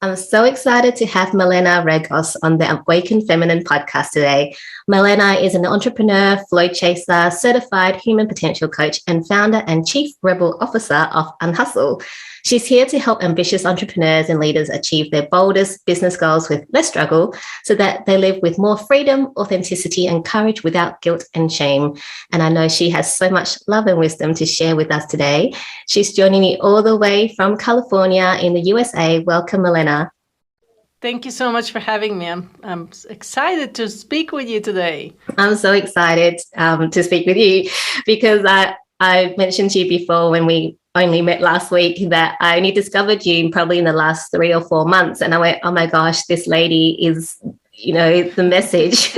I'm so excited to have Milena Regos on the Awaken Feminine podcast today. Milena is an entrepreneur, flow chaser, certified human potential coach, and founder and chief rebel officer of Unhustle. She's here to help ambitious entrepreneurs and leaders achieve their boldest business goals with less struggle so that they live with more freedom, authenticity, and courage without guilt and shame. And I know she has so much love and wisdom to share with us today. She's joining me all the way from California in the USA. Welcome, Milena. Thank you so much for having me. I'm excited to speak with you today. I'm so excited to speak with you because I mentioned to you before when we only met last week that I only discovered you probably in the last 3 or 4 months. And I went, oh my gosh, this lady is, the message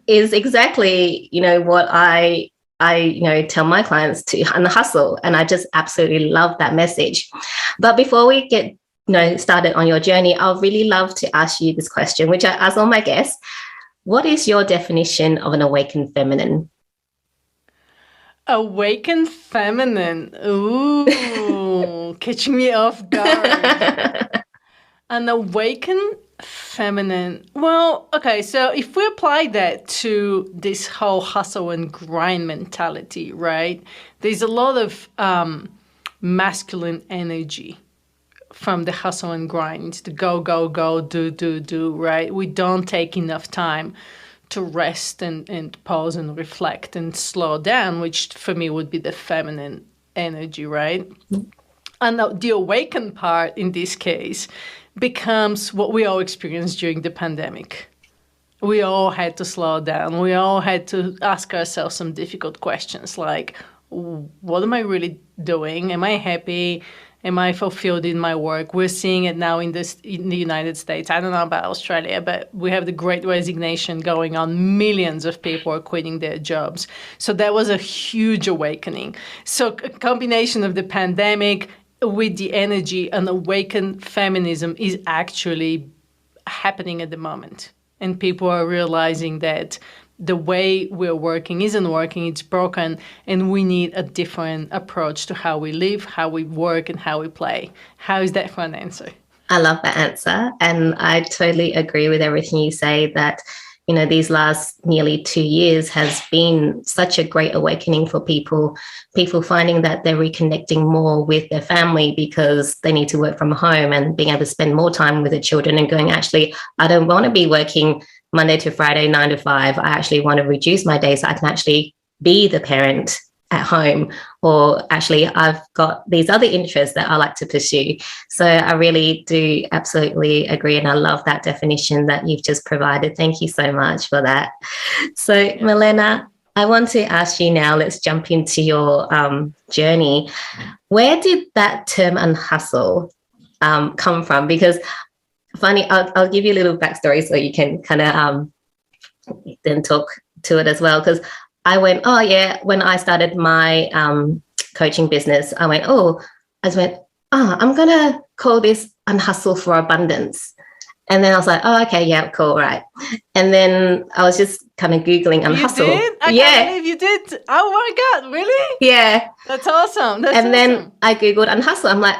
is exactly, what I tell my clients to hustle. And I just absolutely love that message. But before we get started on your journey, I'll really love to ask you this question, which I ask all my guests. What is your definition of an awakened feminine? Awakened feminine. Ooh, catching me off guard. An awakened feminine. Well, okay, so if we apply that to this whole hustle and grind mentality, right? There's a lot of masculine energy from the hustle and grind, the go, go, go, do, right? We don't take enough time to rest and pause and reflect and slow down, which for me would be the feminine energy, right? And the awakened part in this case becomes what we all experienced during the pandemic. We all had to slow down. We all had to ask ourselves some difficult questions like, what am I really doing? Am I happy? Am I fulfilled in my work? We're seeing it now in the United States. I don't know about Australia, but we have the Great Resignation going on. Millions of people are quitting their jobs. So that was a huge awakening. So a combination of the pandemic with the energy and awakened feminism is actually happening at the moment. And people are realizing that the way we're working isn't working, it's broken, and we need a different approach to how we live, how we work, and how we play. How is that for an answer? I love that answer. And I totally agree with everything you say that, these last nearly 2 years has been such a great awakening for people finding that they're reconnecting more with their family because they need to work from home and being able to spend more time with their children and going, actually, I don't want to be working Monday to Friday, 9 to 5. I actually want to reduce my day so I can actually be the parent at home, or actually I've got these other interests that I like to pursue. So I really do absolutely agree. And I love that definition that you've just provided. Thank you so much for that. So Milena, I want to ask you now, let's jump into your journey. Where did that term unhustle come from? Because funny, I'll give you a little backstory so you can kind of then talk to it as well. Because I went, oh yeah, when I started my coaching business, I'm going to call this Unhustle for Abundance. And then I was like, oh, okay, yeah, cool, right. And then I was just kind of Googling Unhustle. You did? I can't believe you did. Oh my God, really? Yeah. That's awesome. Then I Googled Unhustle. I'm like,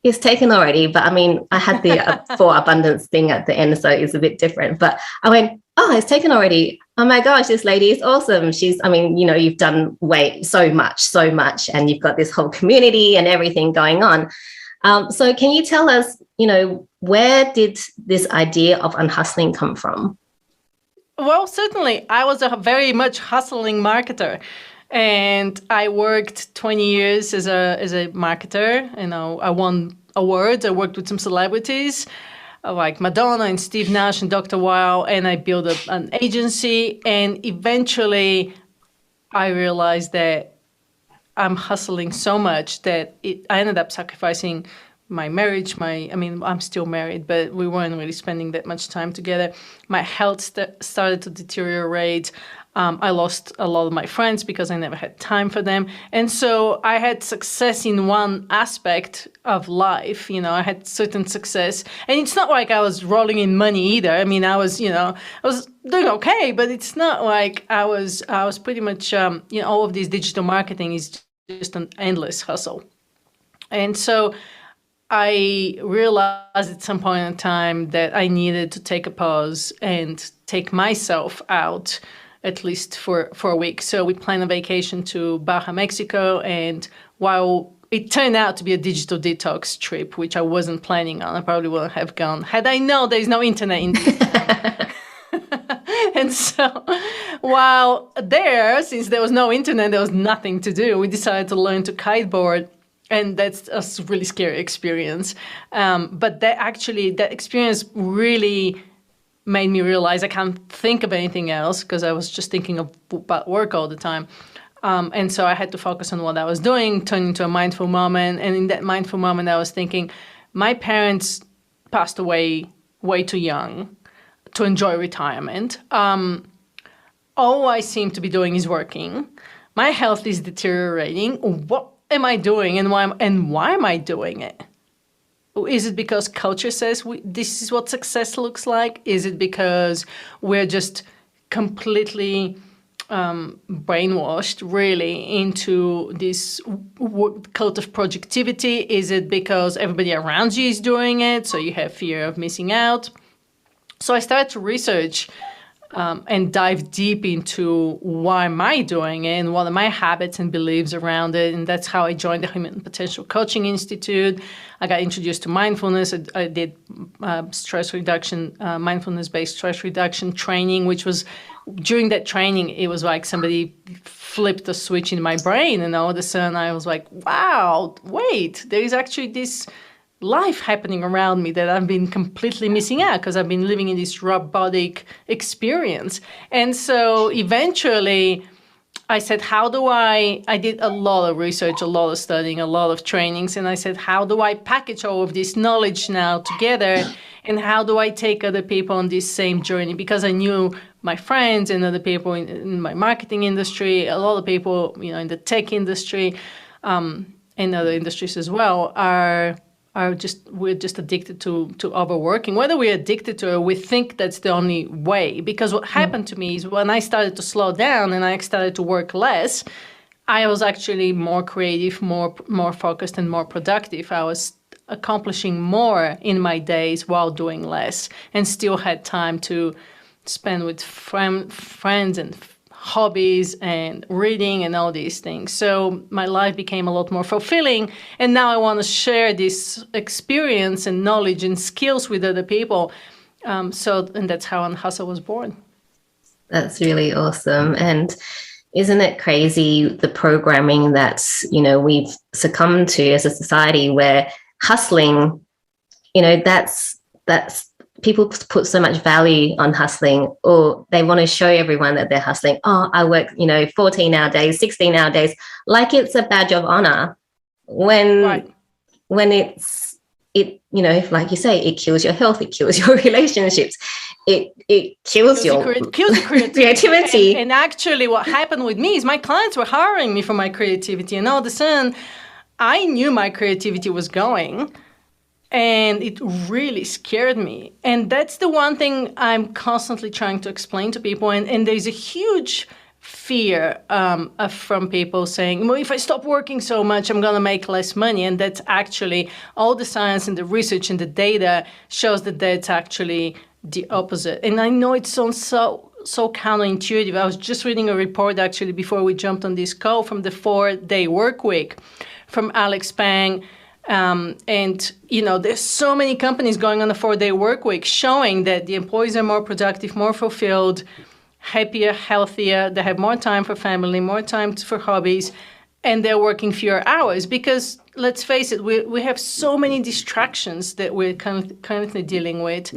it's taken already. But I mean, I had the for abundance thing at the end, so it's a bit different. But I went, it's taken already. Oh my gosh, this lady is awesome. You've done so much, and you've got this whole community and everything going on. So can you tell us, where did this idea of unhustling come from? Well, certainly. I was a very much hustling marketer. And I worked 20 years as a marketer. I won awards. I worked with some celebrities like Madonna and Steve Nash and Dr. Wow. And I built an agency. And eventually I realized that I'm hustling so much that I ended up sacrificing my marriage. I'm still married, but we weren't really spending that much time together. My health started to deteriorate. I lost a lot of my friends because I never had time for them. And so I had success in one aspect of life. I had certain success. And it's not like I was rolling in money either. I was doing okay, but it's not like I was pretty much, all of this digital marketing is just an endless hustle. And so I realized at some point in time that I needed to take a pause and take myself out at least for a week. So we planned a vacation to Baja, Mexico. And while it turned out to be a digital detox trip, which I wasn't planning on, I probably wouldn't have gone had I known there's no internet in this town. And so while there, since there was no internet, there was nothing to do, we decided to learn to kiteboard. And that's a really scary experience. But that experience really made me realize I can't think of anything else because I was just thinking about work all the time. And so I had to focus on what I was doing, turn into a mindful moment. And in that mindful moment, I was thinking, my parents passed away way too young to enjoy retirement. All I seem to be doing is working. My health is deteriorating. What am I doing, and why am I doing it? Is it because culture says this is what success looks like? Is it because we're just completely brainwashed really into this cult of productivity? Is it because everybody around you is doing it, so you have fear of missing out? So I started to research and dive deep into why am I doing it and what are my habits and beliefs around it. And that's how I joined the Human Potential Coaching Institute. I got introduced to mindfulness. I did stress reduction, mindfulness-based stress reduction training, which was, during that training, it was like somebody flipped a switch in my brain. And all of a sudden I was like, wow, wait, there is actually this life happening around me that I've been completely missing out because I've been living in this robotic experience. And so eventually I said, I did a lot of research, a lot of studying, a lot of trainings. And I said, how do I package all of this knowledge now together? And how do I take other people on this same journey? Because I knew my friends and other people in my marketing industry, a lot of people, in the tech industry, and other industries as well, we're just addicted to overworking. Whether we're addicted to it, we think that's the only way. Because what happened to me is when I started to slow down and I started to work less, I was actually more creative, more focused, and more productive. I was accomplishing more in my days while doing less, and still had time to spend with friends and hobbies and reading and all these things. So my life became a lot more fulfilling. And now I want to share this experience and knowledge and skills with other people. And that's how Unhustle was born. That's really awesome. And isn't it crazy, the programming that, we've succumbed to as a society, where hustling, that's people put so much value on hustling, or they want to show everyone that they're hustling. Oh, I work, 14-hour days, 16-hour days, like it's a badge of honor, when it's, like you say, it kills your health, it kills your relationships, it kills your creativity. And actually what happened with me is my clients were hiring me for my creativity, and all of a sudden I knew my creativity was going. And it really scared me. And that's the one thing I'm constantly trying to explain to people. And there's a huge fear from people saying, well, if I stop working so much, I'm going to make less money. And that's actually all the science and the research and the data shows that that's actually the opposite. And I know it sounds so counterintuitive. I was just reading a report actually before we jumped on this call from the 4-day work week from Alex Pang. There's so many companies going on a 4-day work week showing that the employees are more productive, more fulfilled, happier, healthier. They have more time for family, more time for hobbies, and they're working fewer hours. Because let's face it, we have so many distractions that we're currently dealing with.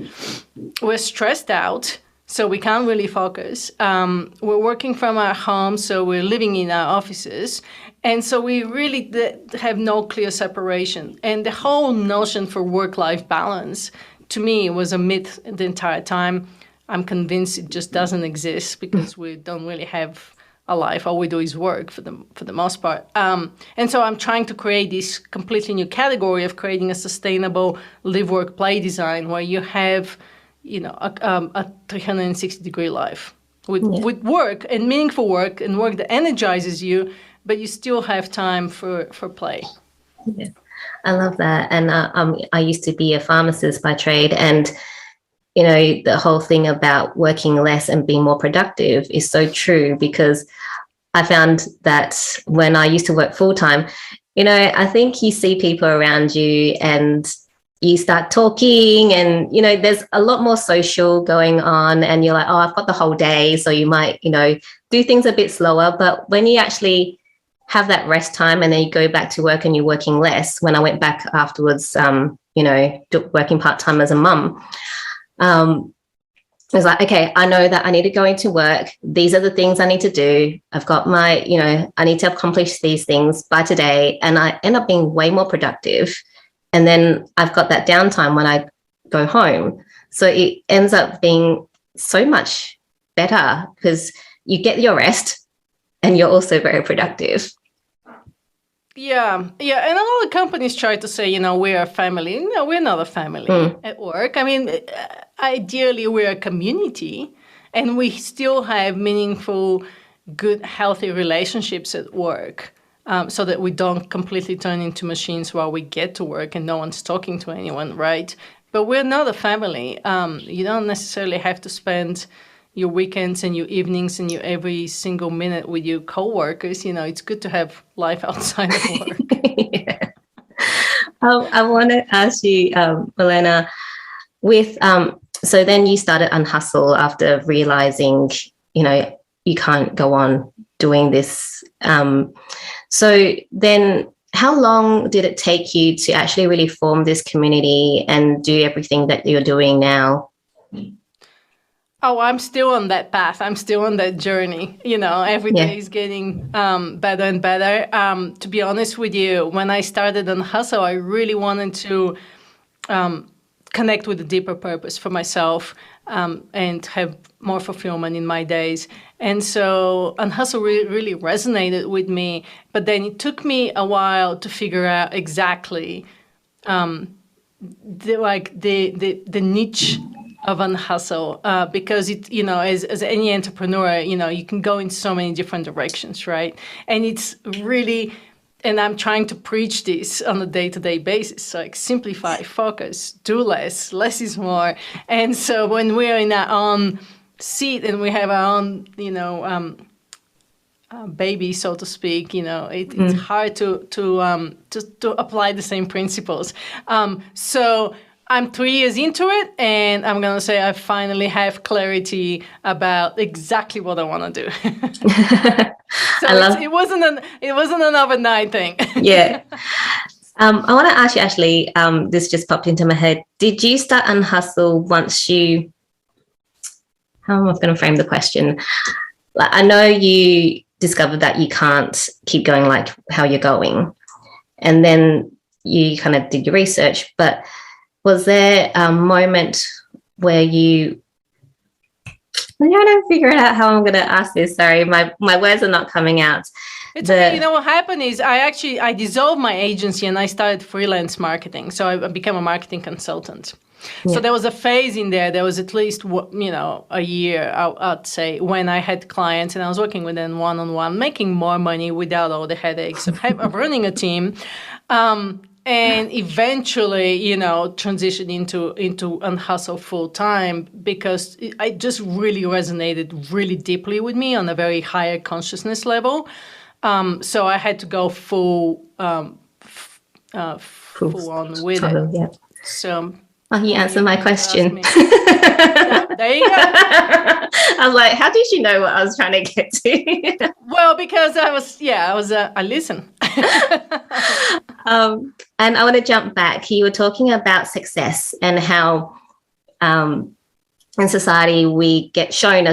We're stressed out, so we can't really focus. We're working from our homes, so we're living in our offices. And so we really have no clear separation. And the whole notion for work-life balance, to me, was a myth the entire time. I'm convinced it just doesn't exist because we don't really have a life. All we do is work for the most part. And so I'm trying to create this completely new category of creating a sustainable live, work, play design where you have, a 360-degree life with work and meaningful work and work that energizes you, but you still have time for play. Yeah. I love that. And I used to be a pharmacist by trade, and the whole thing about working less and being more productive is so true, because I found that when I used to work full time, I think you see people around you and you start talking, and there's a lot more social going on, and you're like, oh, I've got the whole day, so you might do things a bit slower. But when you actually have that rest time and then you go back to work and you're working less, when I went back afterwards, working part-time as a mum, I was like, okay, I know that I need to go into work. These are the things I need to do. I've got my, I need to accomplish these things by today. And I end up being way more productive. And then I've got that downtime when I go home. So it ends up being so much better because you get your rest and you're also very productive. Yeah. And a lot of companies try to say, we're a family. No, we're not a family at work. I mean, ideally, we're a community, and we still have meaningful, good, healthy relationships at work, so that we don't completely turn into machines while we get to work and no one's talking to anyone, right? But we're not a family. You don't necessarily have to spend your weekends and your evenings and your every single minute with your coworkers. It's good to have life outside of work. Yeah. I want to ask you, Milena, with so then you started Unhustle after realizing, you can't go on doing this. So then how long did it take you to actually really form this community and do everything that you're doing now? Oh, I'm still on that path. I'm still on that journey. Every day is getting better and better. To be honest with you, when I started Unhustle, I really wanted to connect with a deeper purpose for myself and have more fulfillment in my days. And so Unhustle really resonated with me. But then it took me a while to figure out exactly the niche of Unhustle, because it, as any entrepreneur, you can go in so many different directions, right? And it's really, and I'm trying to preach this on a day-to-day basis, like simplify, focus, do less is more. And so when we're in our own seat and we have our own, baby, so to speak, it's hard to apply the same principles. So I'm 3 years into it, and I'm going to say I finally have clarity about exactly what I want to do. So it wasn't an overnight thing. Yeah. I want to ask you, actually, this just popped into my head. Did you start Unhustle once you, how am I going to frame the question? Like, I know you discovered that you can't keep going like how you're going, and then you kind of did your research, but was there a moment where I'm trying to figure out how I'm going to ask this. Sorry, my words are not coming out. It's okay. What happened is I dissolved my agency and I started freelance marketing. So I became a marketing consultant. Yeah. So there was a phase in there. There was at least, a year, I'd say, when I had clients and I was working with them one-on-one, making more money without all the headaches of running a team. And eventually, transitioned into Unhustle full time because it just really resonated really deeply with me on a very higher consciousness level. So I had to go full on with it. Yeah. So you answered my question. There you go. I was like, how did you know what I was trying to get to? Well, because I listen. And I want to jump back. You were talking about success and how in society we get shown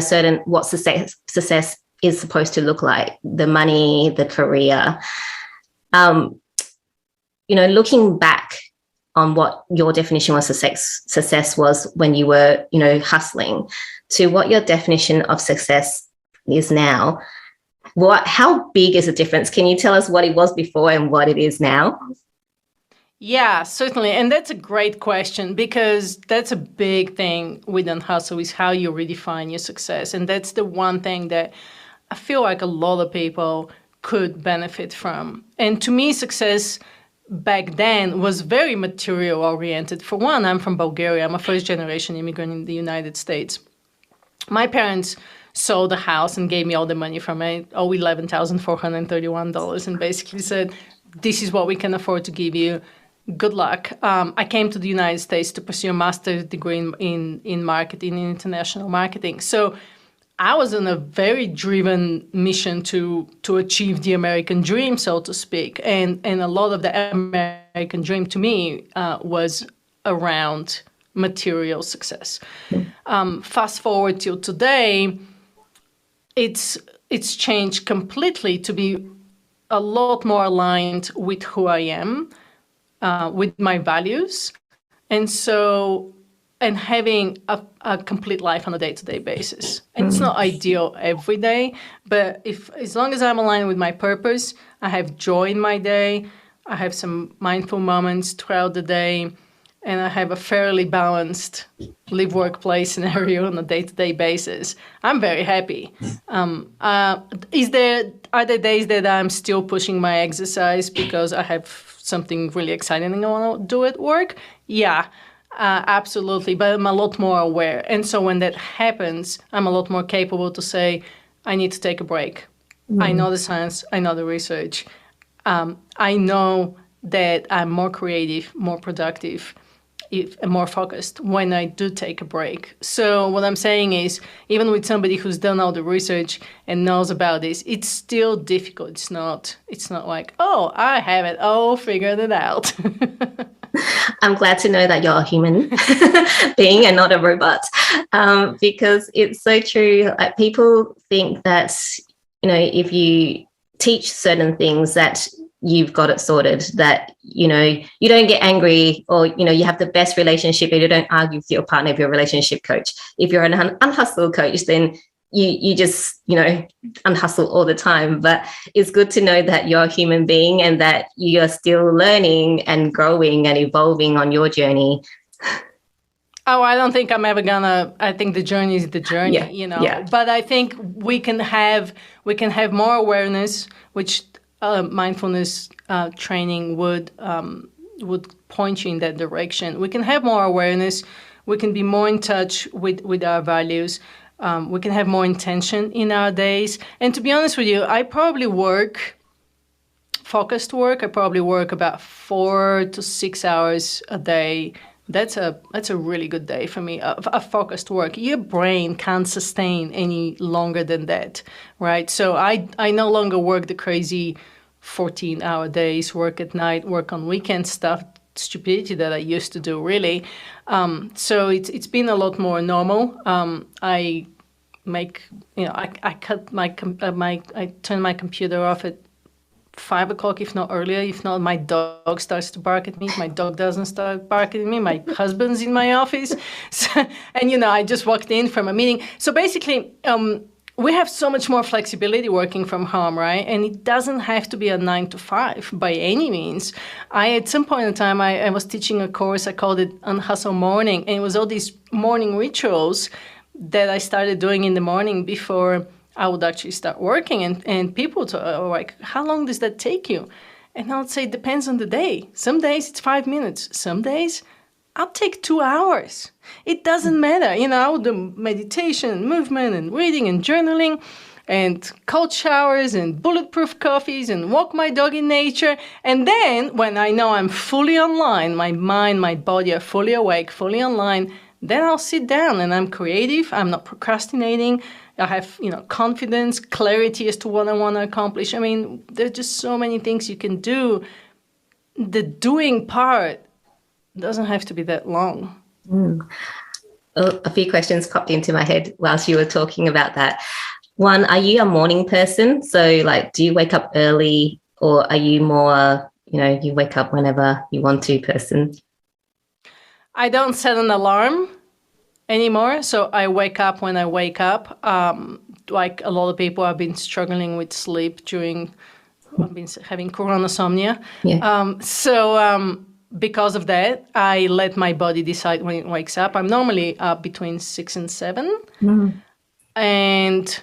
what success is supposed to look like, the money, the career. Looking back on what your definition of success was when you were, hustling, to what your definition of success is now. How big is the difference? Can you tell us what it was before and what it is now? Yeah, certainly. And that's a great question, because that's a big thing with Unhustle, is how you redefine your success. And that's the one thing that I feel like a lot of people could benefit from. And to me, success back then was very material oriented. For one, I'm from Bulgaria. I'm a first generation immigrant in the United States. My parents sold the house and gave me all the money from it, $11,431, and basically said, this is what we can afford to give you. Good luck. I came to the United States to pursue a master's degree in marketing, in international marketing. So I was on a very driven mission to achieve the American dream, so to speak. And a lot of the American dream to me was around material success. Fast forward till today, it's changed completely to be a lot more aligned with who I am, with my values. And having a complete life on a day-to-day basis. And it's not ideal every day, but as long as I'm aligned with my purpose, I have joy in my day, I have some mindful moments throughout the day, and I have a fairly balanced live-work-play scenario on a day-to-day basis, I'm very happy. Are there days that I'm still pushing my exercise because I have something really exciting I want to do at work? Yeah. Absolutely, but I'm a lot more aware. And so when that happens, I'm a lot more capable to say, I need to take a break. I know the science, I know the research. I know that I'm more creative, more productive, and more focused when I do take a break. So what I'm saying is, even with somebody who's done all the research and knows about this, it's still difficult. It's not like, oh, I have it all figured it out. I'm glad to know that you're a human being and not a robot, because it's so true. Like, people think that, if you teach certain things that you've got it sorted, that, you don't get angry, or, you have the best relationship and you don't argue with your partner if you're a relationship coach. If you're an unhustle coach, then you just, unhustle all the time. But it's good to know that you're a human being and that you're still learning and growing and evolving on your journey. Oh, I don't think I'm ever gonna. I think the journey is the journey, Yeah. But I think we can have more awareness, which mindfulness training would point you in that direction. We can have more awareness. We can be more in touch with our values. We can have more intention in our days. And to be honest with you, I probably work focused work. I probably work about 4 to 6 hours a day. That's a really good day for me, a focused work. Your brain can't sustain any longer than that, right? So I no longer work the crazy 14-hour days, work at night, work on weekend stuff, stupidity that I used to do, really. So it's been a lot more normal. I turn my computer off at 5 o'clock, if not earlier. If not, my dog starts to bark at me. If my dog doesn't start barking at me, my husband's in my office. So, and, I just walked in from a meeting. So basically, we have so much more flexibility working from home, right? And it doesn't have to be a 9 to 5 by any means. At some point in time, I was teaching a course. I called it Unhustle Morning. And it was all these morning rituals that I started doing in the morning before I would actually start working. And people are like, how long does that take you? And I would say, it depends on the day. Some days it's 5 minutes. Some days I'll take 2 hours. It doesn't matter. I would do meditation, movement, and reading and journaling, and cold showers and bulletproof coffees and walk my dog in nature. And then when I know I'm fully online, my mind, my body are fully awake, fully online, then I'll sit down and I'm creative. I'm not procrastinating. I have, confidence, clarity as to what I want to accomplish. I mean, there's just so many things you can do. The doing part doesn't have to be that long. A few questions popped into my head whilst you were talking about that. One, are you a morning person? So, do you wake up early, or are you more, you wake up whenever you want to person? I don't set an alarm anymore, so I wake up when I wake up. Like a lot of people, I've been struggling with sleep I've been having coronasomnia. Yeah. Because of that, I let my body decide when it wakes up. I'm normally up between 6 and 7. And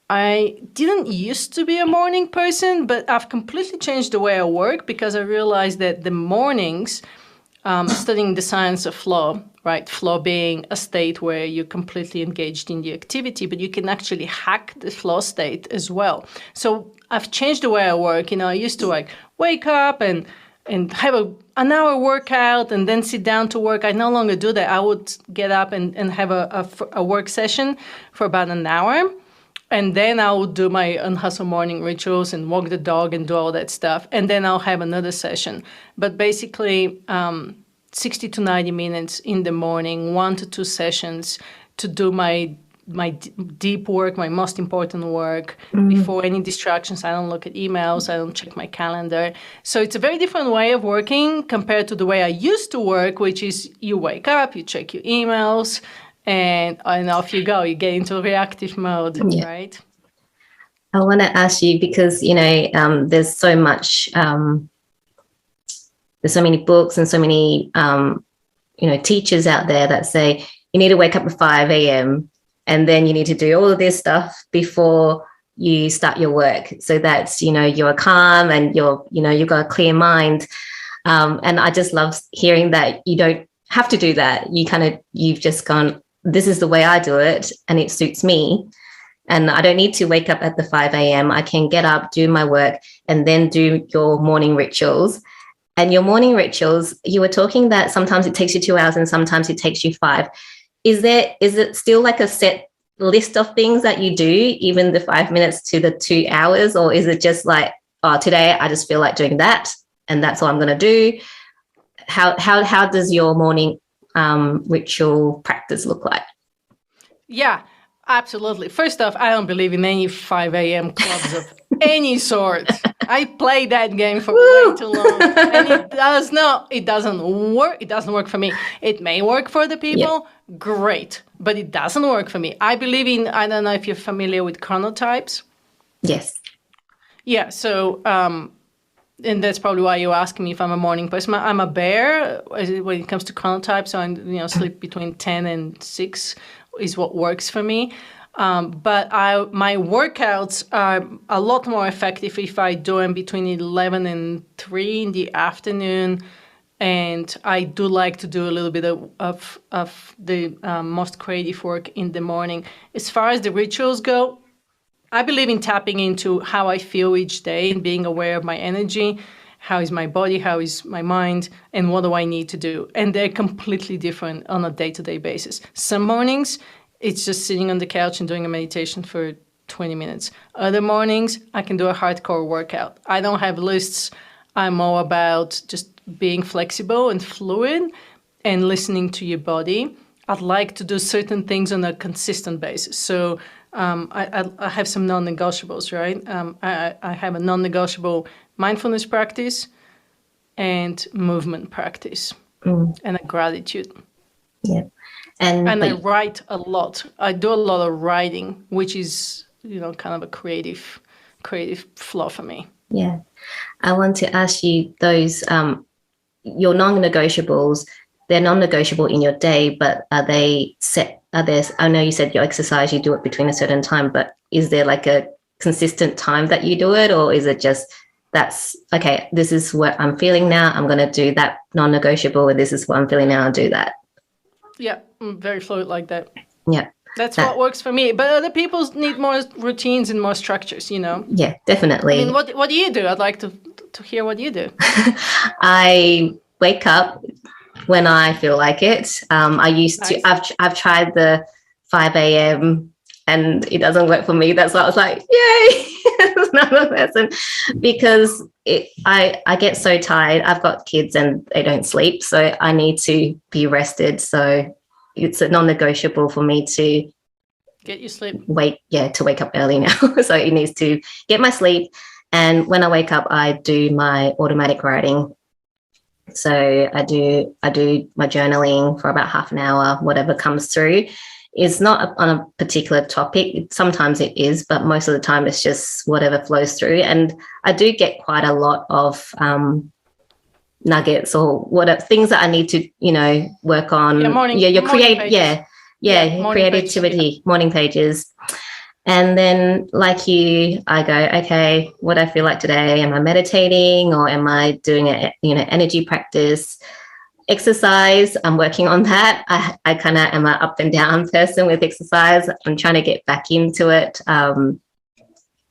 I didn't used to be a morning person, but I've completely changed the way I work because I realized that the mornings, studying the science of flow, right? Flow being a state where you're completely engaged in the activity, but you can actually hack the flow state as well. So I've changed the way I work. I used to like wake up and have an hour workout and then sit down to work. I no longer do that. I would get up and have a work session for about an hour. And then I'll do my Unhustle morning rituals and walk the dog and do all that stuff. And then I'll have another session. But basically, 60 to 90 minutes in the morning, 1 to 2 sessions to do my deep work, my most important work before any distractions. I don't look at emails. I don't check my calendar. So it's a very different way of working compared to the way I used to work, which is you wake up, you check your emails, and off you go. You get into reactive mode, right? I want to ask you because, there's so much, there's so many books and so many, teachers out there that say you need to wake up at 5 a.m. and then you need to do all of this stuff before you start your work. So that's, you're calm and you've got a clear mind. And I just love hearing that you don't have to do that. You've just gone, this is the way I do it and it suits me. And I don't need to wake up at the 5 a.m. I can get up, do my work, and then do your morning rituals. And your morning rituals, you were talking that sometimes it takes you 2 hours and sometimes it takes you 5. Is it still like a set list of things that you do, even the 5 minutes to the 2 hours? Or is it just like, oh, today I just feel like doing that and that's all I'm going to do? How does your morning ritual practice look like? Yeah, absolutely. First off, I don't believe in any 5 a.m. clubs of any sort. I played that game for way too long, and it doesn't work. It doesn't work for me. It may work for the people, great, but it doesn't work for me. I believe in, I don't know if you're familiar with chronotypes. Yes. Yeah, so, and that's probably why you're asking me if I'm a morning person. I'm a bear when it comes to chronotypes, so I sleep between 10 and 6 is what works for me. But my workouts are a lot more effective if I do them between 11 and 3 in the afternoon. And I do like to do a little bit of the most creative work in the morning. As far as the rituals go, I believe in tapping into how I feel each day and being aware of my energy. How is my body? How is my mind? And what do I need to do? And they're completely different on a day-to-day basis. Some mornings, it's just sitting on the couch and doing a meditation for 20 minutes. Other mornings, I can do a hardcore workout. I don't have lists. I'm all about just being flexible and fluid and listening to your body. I'd like to do certain things on a consistent basis. So I have some non-negotiables, right? I have a non-negotiable mindfulness practice and movement practice and a gratitude. Yeah. And I write a lot. I do a lot of writing, which is, kind of a creative flow for me. Yeah. I want to ask you those, your non-negotiables, they're non-negotiable in your day, but are they set? I know you said your exercise, you do it between a certain time, but is there like a consistent time that you do it? Or is it just, that's, okay, this is what I'm feeling now, I'm going to do that non-negotiable, and this is what I'm feeling now, I'll do that. Yeah, I'm very fluid like that. Yeah. That's what works for me. But other people need more routines and more structures, Yeah, definitely. I mean, what do you do? I'd like to hear what you do. I wake up when I feel like it. I used to, I've tried the 5 a.m. and it doesn't work for me. That's why I was like, yay, another person, because I get so tired. I've got kids and they don't sleep, so I need to be rested. So it's a non-negotiable for me to get your sleep. To wake up early now. So it needs to get my sleep. And when I wake up, I do my automatic writing. So I do my journaling for about half an hour, whatever comes through. It's not on a particular topic. Sometimes it is, but most of the time it's just whatever flows through. And I do get quite a lot of nuggets or things that I need to, work on. Morning creativity, pages. morning pages. And then like you, I go, okay, what do I feel like today? Am I meditating or am I doing a, energy practice? Exercise, I'm working on that. I kind of am an up and down person with exercise. I'm trying to get back into it. I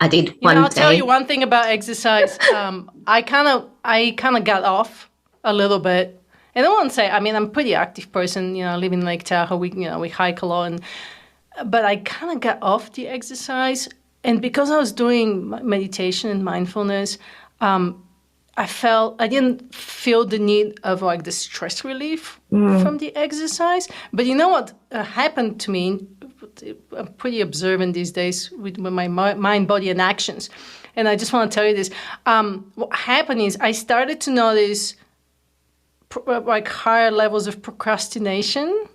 did one day. I'll tell you one thing about exercise. I kind of got off a little bit. And I won't say, I mean, I'm a pretty active person, I live in Lake Tahoe, we hike a lot, but I kind of got off the exercise. And because I was doing meditation and mindfulness, I didn't feel the need of like the stress relief from the exercise. But you know what happened to me? I'm pretty observant these days with my mind, body, and actions. And I just want to tell you this. What happened is I started to notice like higher levels of procrastination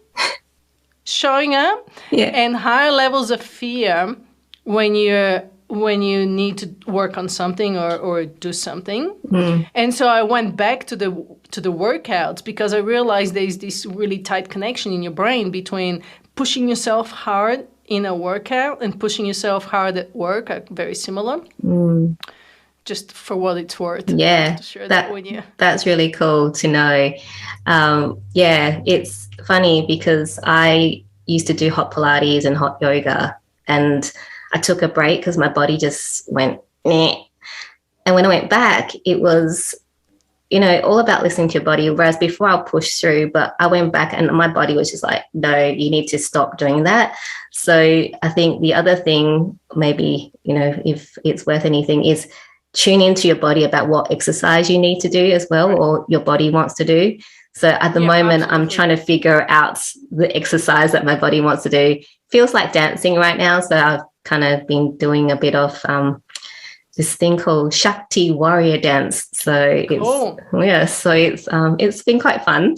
showing up, and higher levels of fear when you need to work on something or do something. And so I went back to the workouts because I realized there's this really tight connection in your brain between pushing yourself hard in a workout and pushing yourself hard at work are very similar. Just for what it's worth. Yeah, to share that with you. That's really cool to know. It's funny because I used to do hot Pilates and hot yoga, and I took a break because my body just went, meh. And when I went back, it was, all about listening to your body. Whereas before I'll push through, but I went back and my body was just like, no, you need to stop doing that. So I think the other thing, maybe, if it's worth anything, is tune into your body about what exercise you need to do as well, or your body wants to do. So at the moment, absolutely. I'm trying to figure out the exercise that my body wants to do. Feels like dancing right now. So I've kind of been doing a bit of this thing called Shakti warrior dance. So it's been quite fun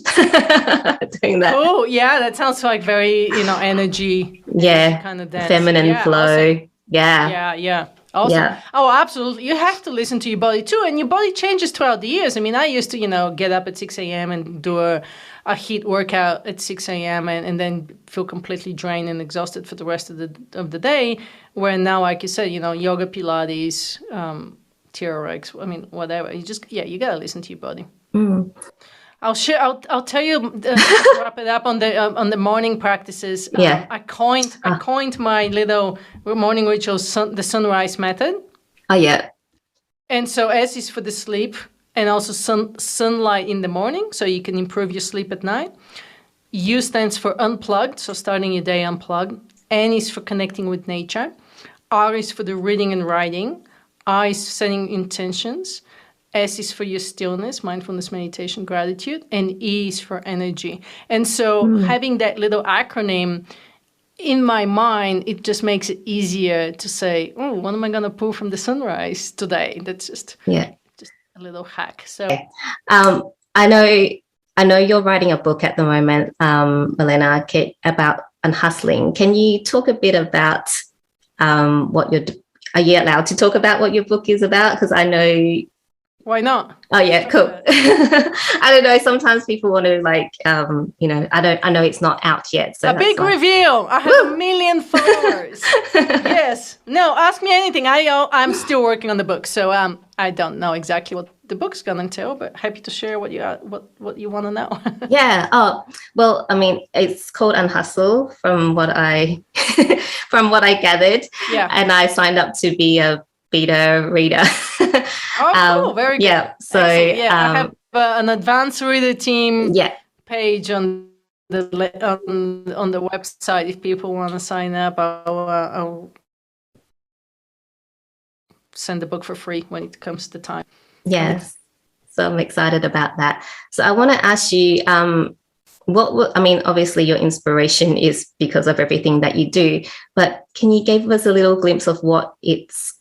doing that. Oh, yeah, that sounds like very, energy. Yeah, kind of dance. Feminine flow. Awesome. Yeah. Awesome. Yeah. Oh, absolutely. You have to listen to your body too. And your body changes throughout the years. I mean, I used to, get up at 6 a.m. and do a HIIT workout at 6 a.m. and then feel completely drained and exhausted for the rest of the day. Where now, like you said, yoga, Pilates, TRX, I mean, whatever. You got to listen to your body. I'll share. I'll tell you. Wrap it up on the morning practices. I coined my little morning ritual, the sunrise method. Oh yeah. And so S is for the sleep, and also sunlight in the morning, so you can improve your sleep at night. U stands for unplugged, so starting your day unplugged. N is for connecting with nature. R is for the reading and writing. I is setting intentions. S is for your stillness, mindfulness, meditation, gratitude, and E is for energy. And so having that little acronym in my mind, it just makes it easier to say, oh, what am I going to pull from the sunrise today? That's just a little hack. So I know you're writing a book at the moment, Milena, about unhustling. Can you talk a bit about are you allowed to talk about what your book is about? Because I know. Why not? Oh yeah, cool. I don't know. Sometimes people want to I know it's not out yet. So a big reveal. I have 1 million followers. Yes. No, ask me anything. I'm still working on the book, so I don't know exactly what the book's gonna tell, but happy to share what you want to know. Yeah. Oh, well, I mean, it's called Unhustle from what I gathered. Yeah. And I signed up to be a beta reader. Oh, cool. Very good. Yeah. So I have an advanced reader team page on the website. If people want to sign up, I'll send the book for free when it comes to time. Yes. So I'm excited about that. So I want to ask you, obviously your inspiration is because of everything that you do, but can you give us a little glimpse of what it's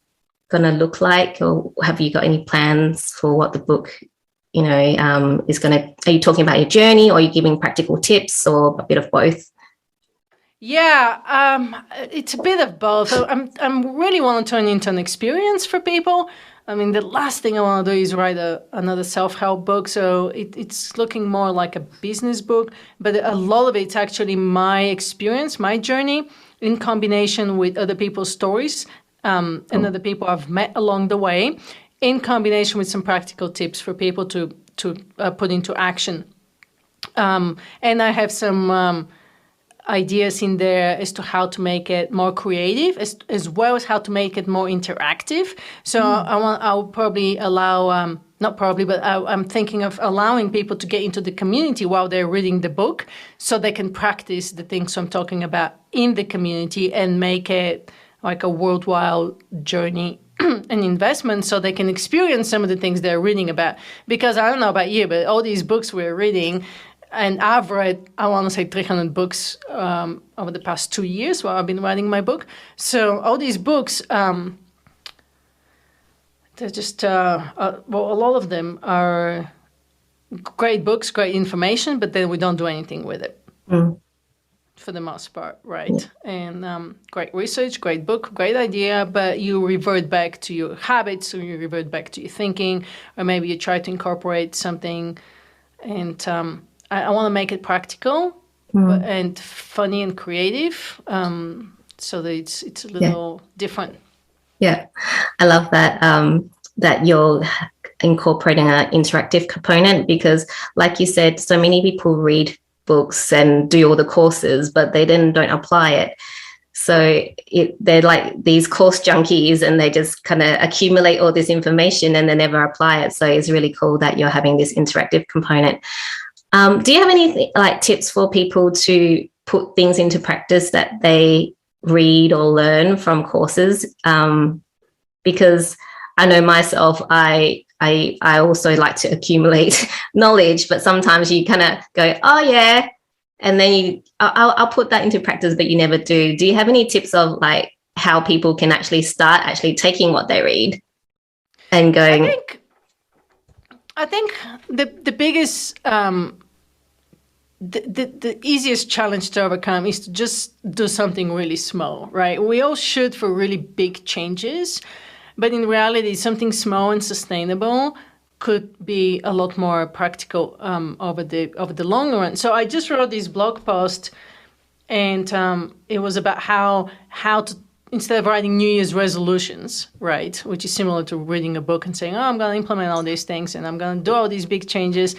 going to look like, or have you got any plans for what the book, is going to, are you talking about your journey, or are you giving practical tips, or a bit of both? Yeah, it's a bit of both. So I'm really want to turn into an experience for people. I mean, the last thing I want to do is write another self-help book. So it's looking more like a business book, but a lot of it's actually my experience, my journey, in combination with other people's stories and other people I've met along the way, in combination with some practical tips for people to put into action. And I have some ideas in there as to how to make it more creative, as well as how to make it more interactive. So I'll probably allow, not probably, but I'm thinking of allowing people to get into the community while they're reading the book, so they can practice the things I'm talking about in the community and make it like a worldwide journey an investment, so they can experience some of the things they're reading about. Because I don't know about you, but all these books we're reading, and I've read, I want to say 300 books over the past 2 years while I've been writing my book. So all these books, they're just, well, a lot of them are great books, great information, but then we don't do anything with it for the most part, right? Yeah. And great research, great book, great idea, but you revert back to your habits, or you revert back to your thinking, or maybe you try to incorporate something, and I want to make it practical and funny and creative, so that it's a little different. Yeah, I love that that you're incorporating an interactive component, because, like you said, so many people read books and do all the courses, but they then don't apply it. So they're like these course junkies, and they just kind of accumulate all this information and they never apply it. So it's really cool that you're having this interactive component. Do you have any like tips for people to put things into practice that they read or learn from courses? Because I know myself, I also like to accumulate knowledge, but sometimes you kind of go, oh yeah, and then I'll put that into practice, but you never do. Do you have any tips of like how people can actually start actually taking what they read and going? I think the biggest, the easiest challenge to overcome is to just do something really small, right? We all shoot for really big changes, but in reality, something small and sustainable could be a lot more practical over the long run. So I just wrote this blog post, and it was about how to, instead of writing New Year's resolutions, right, which is similar to reading a book and saying, oh, I'm going to implement all these things and I'm going to do all these big changes,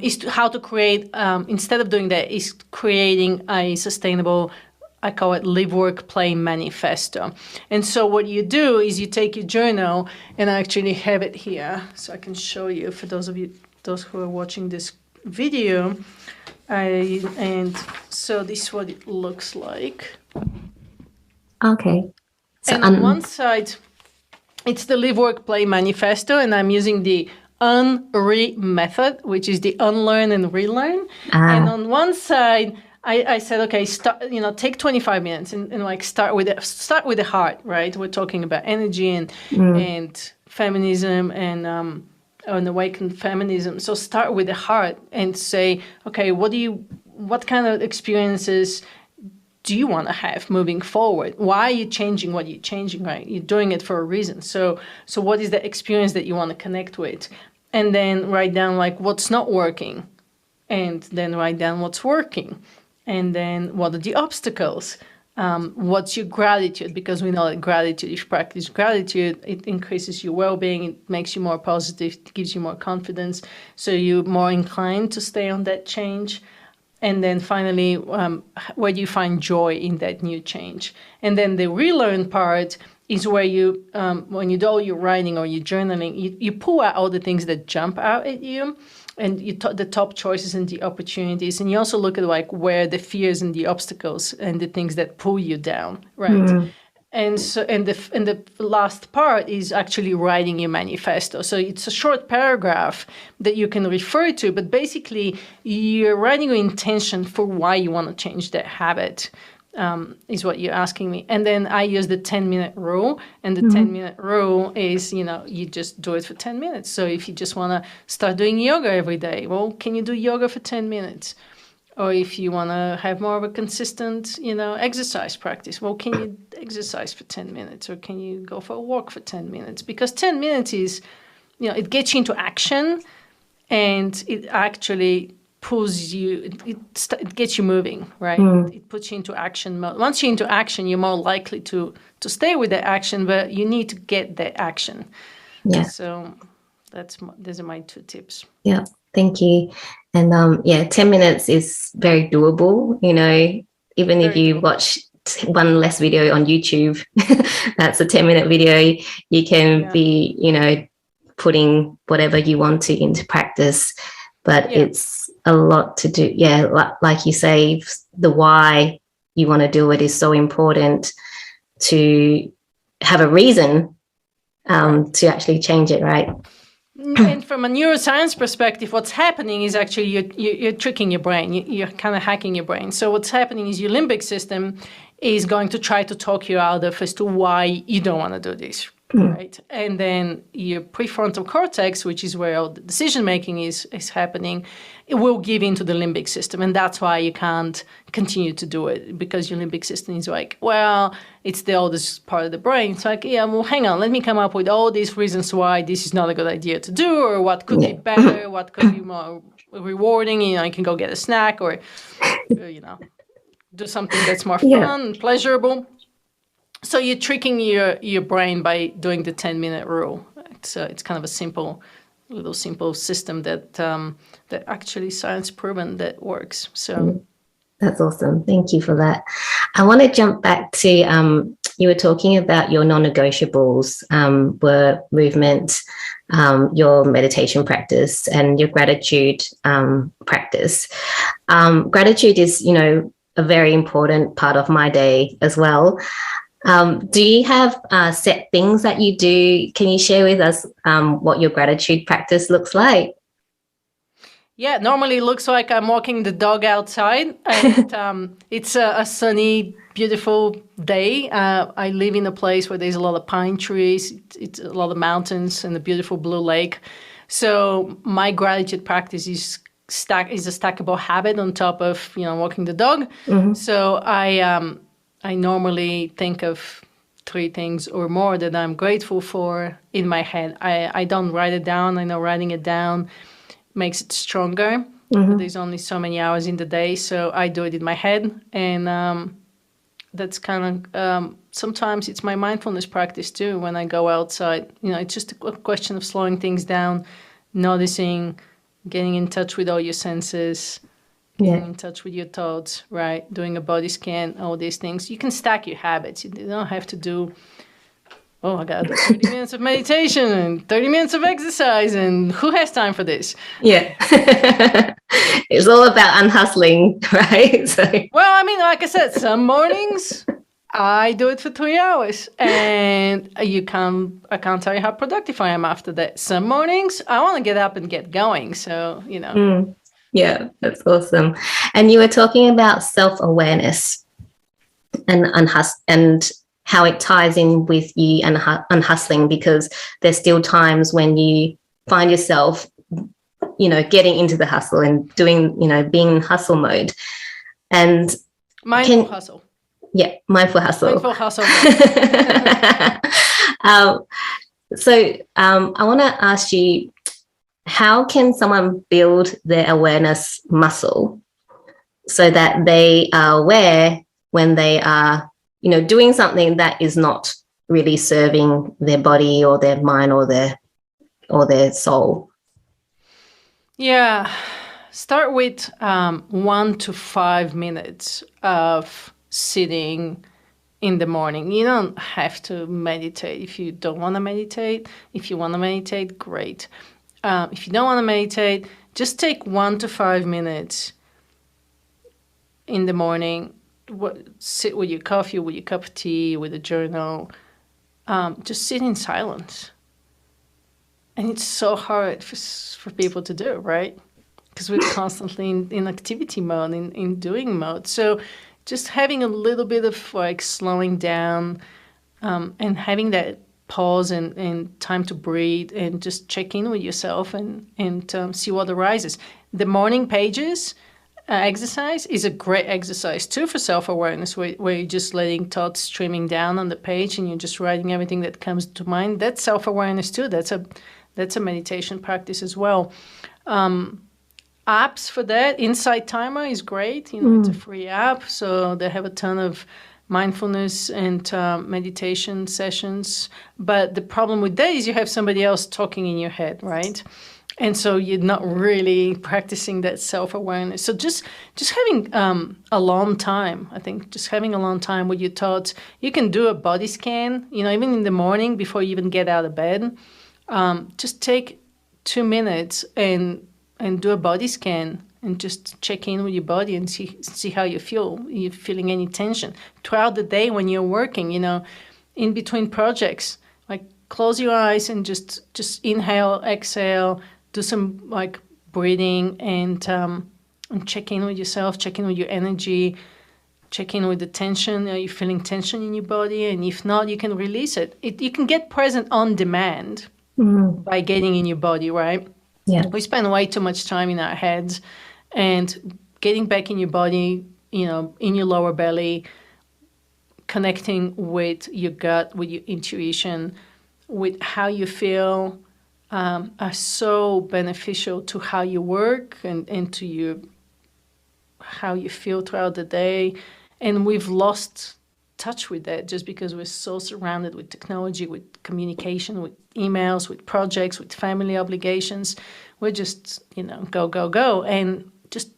is how to create, instead of doing that, is creating a sustainable, I call it live, work, play manifesto. And so what you do is you take your journal, and I actually have it here, so I can show you for those who are watching this video. And so this is what it looks like. Okay. So and on one side, it's the Live, Work, Play manifesto, and I'm using the UNRE method, which is the unlearn and relearn. And on one side, I said, okay, start, take 25 minutes and like start with the heart, right? We're talking about energy and feminism and awakened feminism. So start with the heart and say, okay, what kind of experiences do you want to have moving forward? Why are you changing what you're changing, right? You're doing it for a reason. So what is the experience that you want to connect with? And then write down like what's not working, and then write down what's working. And then what are the obstacles? What's your gratitude? Because we know that gratitude, if you practice gratitude, it increases your well-being, it makes you more positive, it gives you more confidence, so you're more inclined to stay on that change. And then finally, where do you find joy in that new change? And then the relearn part is where you, when you do all your writing or your journaling, you pull out all the things that jump out at you, and the top choices and the opportunities. And you also look at like where the fears and the obstacles and the things that pull you down, right? Mm-hmm. And so, and the last part is actually writing your manifesto. So it's a short paragraph that you can refer to, but basically you're writing your intention for why you want to change that habit, is what you're asking me. And then I use the 10-minute rule, and the 10-minute rule is, you just do it for 10 minutes. So if you just want to start doing yoga every day, well, can you do yoga for 10 minutes? Or if you want to have more of a consistent, exercise practice, well, can you exercise for 10 minutes or can you go for a walk for 10 minutes? Because 10 minutes is, it gets you into action and it actually pulls you, it gets you moving, right? It puts you into action mode. Once you're into action, you're more likely to stay with the action, but you need to get the action. Yeah. So those are my 2 tips. Yeah. Thank you. And 10 minutes is very doable. Even if you watch one less video on YouTube, that's a 10-minute video. You can be, putting whatever you want to into practice, but it's a lot to do. Yeah. Like you say, the why you want to do it is so important to have a reason to actually change it, right? And from a neuroscience perspective, what's happening is actually you're tricking your brain. You're kind of hacking your brain. So what's happening is your limbic system is going to try to talk you out of as to why you don't want to do this, right? And then your prefrontal cortex, which is where all the decision-making is happening, it will give into the limbic system. And that's why you can't continue to do it, because your limbic system is like, well, it's the oldest part of the brain. It's like, yeah, well, hang on, let me come up with all these reasons why this is not a good idea to do, or what could be better, what could be more rewarding. You can go get a snack or, do something that's more fun and pleasurable. So you're tricking your brain by doing the 10-minute rule. So it's kind of a simple system that actually science proven that works. So that's awesome. Thank you for that. I want to jump back to you were talking about your non-negotiables were movement, your meditation practice, and your gratitude practice. Gratitude is, a very important part of my day as well. Do you have set things that you do? Can you share with us what your gratitude practice looks like? Yeah, normally it looks like I'm walking the dog outside, and it's a sunny, beautiful day. I live in a place where there's a lot of pine trees, it's a lot of mountains, and a beautiful blue lake. So my gratitude practice is a stackable habit on top of walking the dog. So I normally think of 3 things or more that I'm grateful for in my head. I don't write it down. I know writing it down makes it stronger. There's only so many hours in the day, so I do it in my head. And that's kind of, sometimes it's my mindfulness practice too when I go outside. It's just a question of slowing things down, noticing, getting in touch with all your senses, getting in touch with your thoughts, right? Doing a body scan, all these things. You can stack your habits. You don't have to do, I got 30 minutes of meditation and 30 minutes of exercise, and who has time for this? Yeah. It's all about unhustling, right? Well, like I said, some mornings I do it for 3 hours, and I can't tell you how productive I am after that. Some mornings I want to get up and get going. So, Yeah, that's awesome. And you were talking about self-awareness and how it ties in with you and unhustling, because there's still times when you find yourself, getting into the hustle and doing, being in hustle mode. And mindful hustle. Yeah, mindful hustle. Mindful hustle. I want to ask you, how can someone build their awareness muscle so that they are aware when they are, doing something that is not really serving their body or their mind or their soul? Yeah. Start with 1 to 5 minutes of sitting in the morning. You don't have to meditate if you don't want to meditate. If you want to meditate, great. If you don't want to meditate, just take 1 to 5 minutes in the morning. Sit with your coffee, with your cup of tea, with a journal. Just sit in silence. And it's so hard for people to do, right? Because we're constantly in activity mode, in doing mode. So just having a little bit of slowing down and having that pause and time to breathe and just check in with yourself and see what arises. The morning pages exercise is a great exercise too for self-awareness, where you're just letting thoughts streaming down on the page and you're just writing everything that comes to mind. That's self-awareness too. That's a meditation practice as well. Apps for that, Insight Timer is great. It's a free app, so they have a ton of mindfulness and meditation sessions. But the problem with that is you have somebody else talking in your head, right? And so you're not really practicing that self-awareness. So just having alone time, I think, just having alone time with your thoughts. You can do a body scan, even in the morning before you even get out of bed. Just take 2 minutes and do a body scan and just check in with your body and see how you feel. Are you feeling any tension? Throughout the day when you're working, in between projects, like close your eyes and just inhale, exhale, do some like breathing and check in with yourself, check in with your energy, check in with the tension. Are you feeling tension in your body? And if not, you can release it. You can get present on demand by getting in your body, right? Yeah. We spend way too much time in our heads, and getting back in your body, in your lower belly, connecting with your gut, with your intuition, with how you feel, are so beneficial to how you work and to how you feel throughout the day. And we've lost touch with that just because we're so surrounded with technology, with communication, with emails, with projects, with family obligations. We're just, go, go, go. And just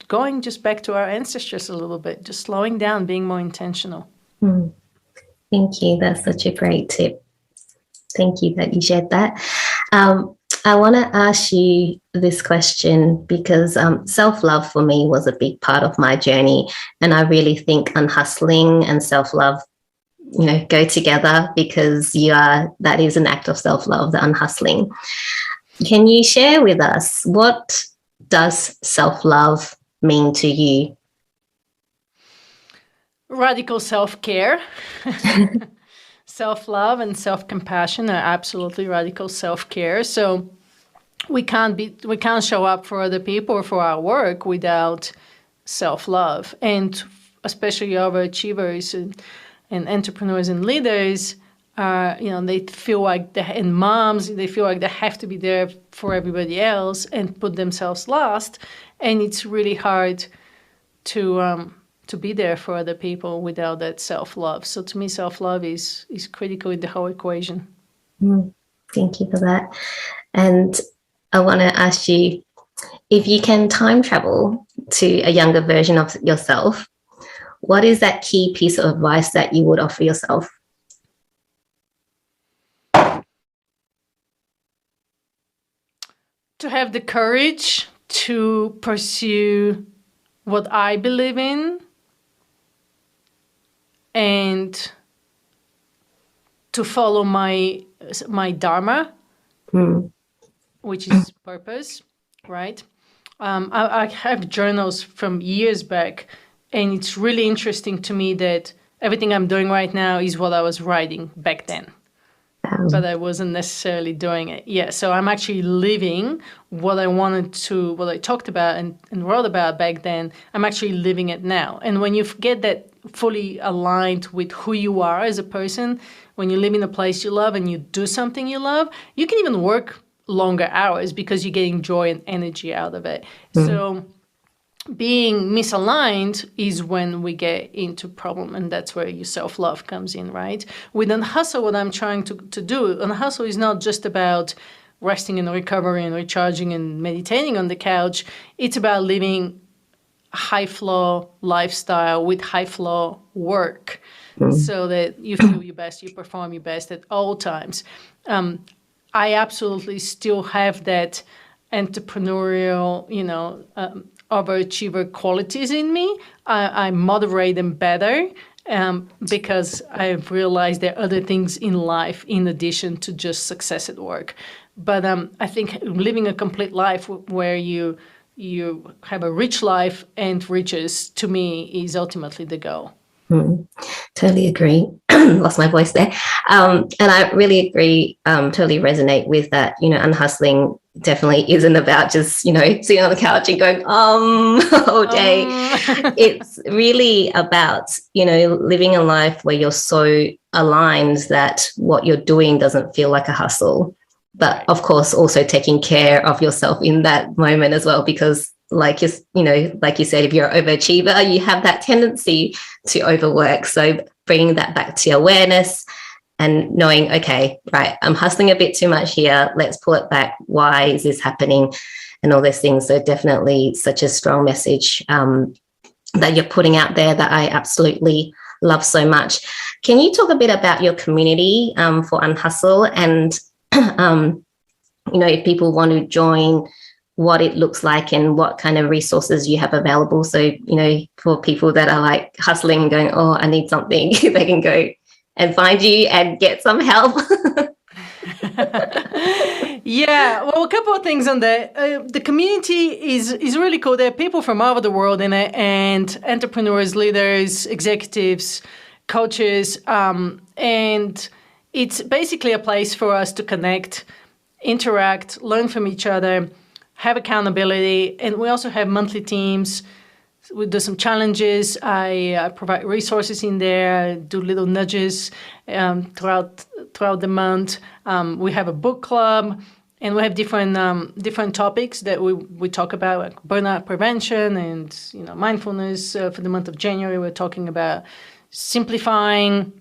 going just back to our ancestors a little bit, just slowing down, being more intentional. Thank you. That's such a great tip. Thank you that you shared that. I want to ask you this question because self-love for me was a big part of my journey. And I really think unhustling and self-love, go together because that is an act of self-love, the unhustling. Can you share with us, what does self-love mean to you? Radical self-care. Self-love and self-compassion are absolutely radical self-care. So we can't show up for other people or for our work without self-love. And especially overachievers and entrepreneurs and leaders, they feel like and moms, they feel like they have to be there for everybody else and put themselves last. And it's really hard to be there for other people without that self-love. So to me, self-love is critical in the whole equation. Thank you for that. And I want to ask you, if you can time travel to a younger version of yourself, what is that key piece of advice that you would offer yourself? To have the courage to pursue what I believe in, and to follow my dharma, which is purpose, right? I have journals from years back, and it's really interesting to me that everything I'm doing right now is what I was writing back then. But I wasn't necessarily doing it. Yeah, so I'm actually living what I talked about and wrote about back then. I'm actually living it now. And when you get that fully aligned with who you are as a person, when you live in a place you love and you do something you love, you can even work longer hours because you're getting joy and energy out of it. So being misaligned is when we get into problem, and that's where your self-love comes in, right? With Unhustle, what I'm trying to do, Unhustle is not just about resting and recovering and recharging and meditating on the couch. It's about living a high-flow lifestyle with high-flow work so that you feel your best, you perform your best at all times. I absolutely still have that entrepreneurial, overachiever qualities in me. I moderate them better because I've realized there are other things in life in addition to just success at work. But I think living a complete life where you have a rich life and riches, to me, is ultimately the goal. Totally agree. Lost my voice there. And I really agree, totally resonate with that. Unhustling definitely isn't about just, sitting on the couch and going, all day. It's really about, living a life where you're so aligned that what you're doing doesn't feel like a hustle. But of course, also taking care of yourself in that moment as well, because like you said, if you're an overachiever, you have that tendency to overwork. So bringing that back to awareness and knowing, okay, right, I'm hustling a bit too much here. Let's pull it back. Why is this happening? And all those things. So definitely such a strong message that you're putting out there that I absolutely love so much. Can you talk a bit about your community for Unhustle and, if people want to join, what it looks like and what kind of resources you have available. So, for people that are like hustling and going, oh, I need something, they can go and find you and get some help. Yeah, well, a couple of things on that. The community is really cool. There are people from all over the world in it, and entrepreneurs, leaders, executives, coaches, and it's basically a place for us to connect, interact, learn from each other, have accountability, and we also have monthly teams. We do some challenges. I provide resources in there, do little nudges throughout the month. We have a book club, and we have different topics that we talk about, like burnout prevention and mindfulness. For the month of January, we're talking about simplifying.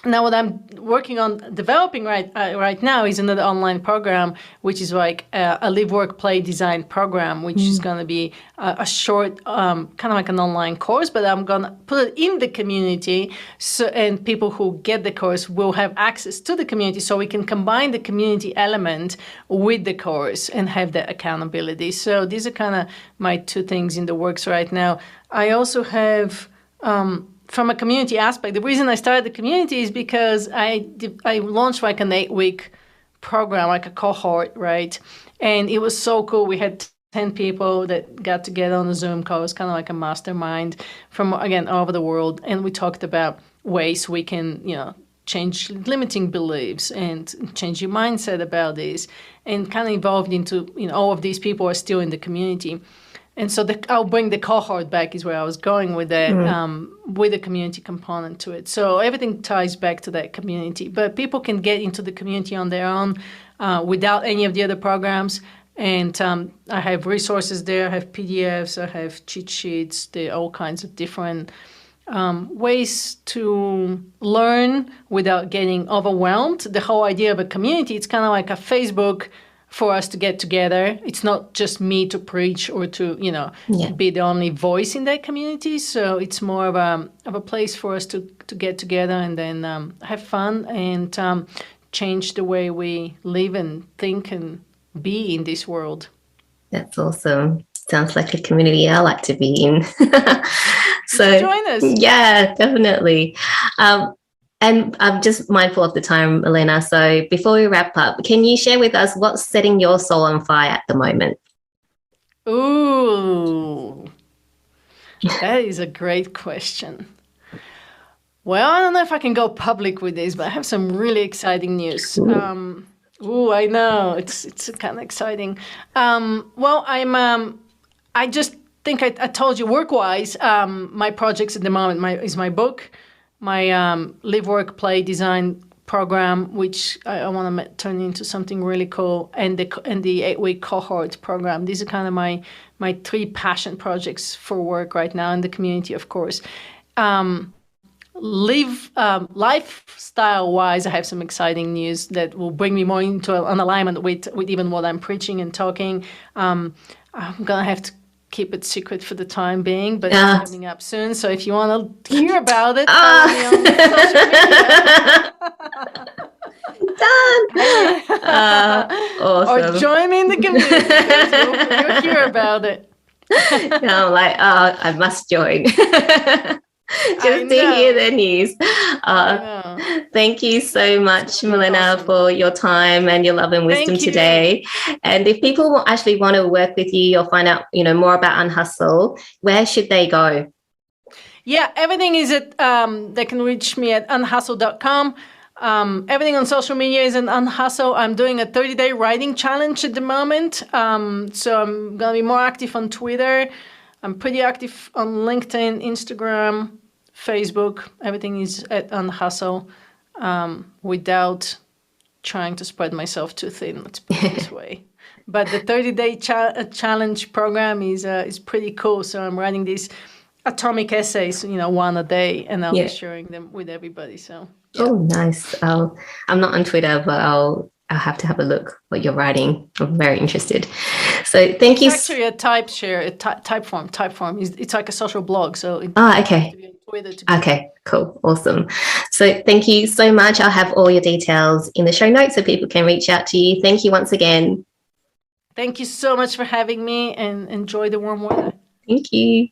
Now, what I'm working on developing right now is another online program, which is like a live, work, play, design program, which is going to be a short, kind of like an online course, but I'm going to put it in the community, and people who get the course will have access to the community, so we can combine the community element with the course and have that accountability. So these are kind of my two things in the works right now. I also have... from a community aspect, the reason I started the community is because I launched like an 8-week program, like a cohort, right? And it was so cool. We had 10 people that got together on a Zoom call. It was kind of like a mastermind from, again, all over the world. And we talked about ways we can, change limiting beliefs and change your mindset about this, and kind of evolved into, all of these people are still in the community. And so I'll bring the cohort back is where I was going with that, with the community component to it. So everything ties back to that community. But people can get into the community on their own without any of the other programs. And I have resources there. I have PDFs. I have cheat sheets. There are all kinds of different ways to learn without getting overwhelmed. The whole idea of a community, it's kind of like a Facebook for us to get together. It's not just me to preach or to, be the only voice in that community. So it's more of a place for us to get together and then have fun and change the way we live and think and be in this world. That's awesome. Sounds like a community I like to be in. So join us. Yeah, definitely. And I'm just mindful of the time, Milena. So before we wrap up, can you share with us what's setting your soul on fire at the moment? Ooh, that is a great question. Well, I don't know if I can go public with this, but I have some really exciting news. I know it's kind of exciting. Well, I just think I told you work-wise, my projects at the moment is my book, my live, work, play, design program, which I want to turn into something really cool, and the 8-week cohort program. These are kind of my 3 passion projects for work right now in the community, of course. Lifestyle-wise, I have some exciting news that will bring me more into an alignment with even what I'm preaching and talking. I'm going to have to keep it secret for the time being, but it's coming up soon. So if you want to hear about it, follow me on social media. Done. Awesome. Or join me in the community because you'll hear about it. I'm like, I must join. Just to hear the news. Thank you so much, Milena, for your time and your love and wisdom today. And if people actually want to work with you or find out, more about Unhustle, where should they go? Yeah, everything is at, they can reach me at unhustle.com. Everything on social media is an Unhustle. I'm doing a 30-day writing challenge at the moment. So I'm going to be more active on Twitter. I'm pretty active on LinkedIn, Instagram, Facebook. Everything is at Unhustle, without trying to spread myself too thin, let's put it this way. But the 30-day challenge program is pretty cool. So I'm writing these atomic essays, one a day, and I'll be sharing them with everybody. So yeah. Oh, nice. I'm not on Twitter, but I'll have to have a look what you're writing. I'm very interested. So thank you. It's actually a type form. It's like a social blog. So okay. Okay, cool. Awesome. So thank you so much. I'll have all your details in the show notes so people can reach out to you. Thank you once again. Thank you so much for having me, and enjoy the warm weather. Thank you.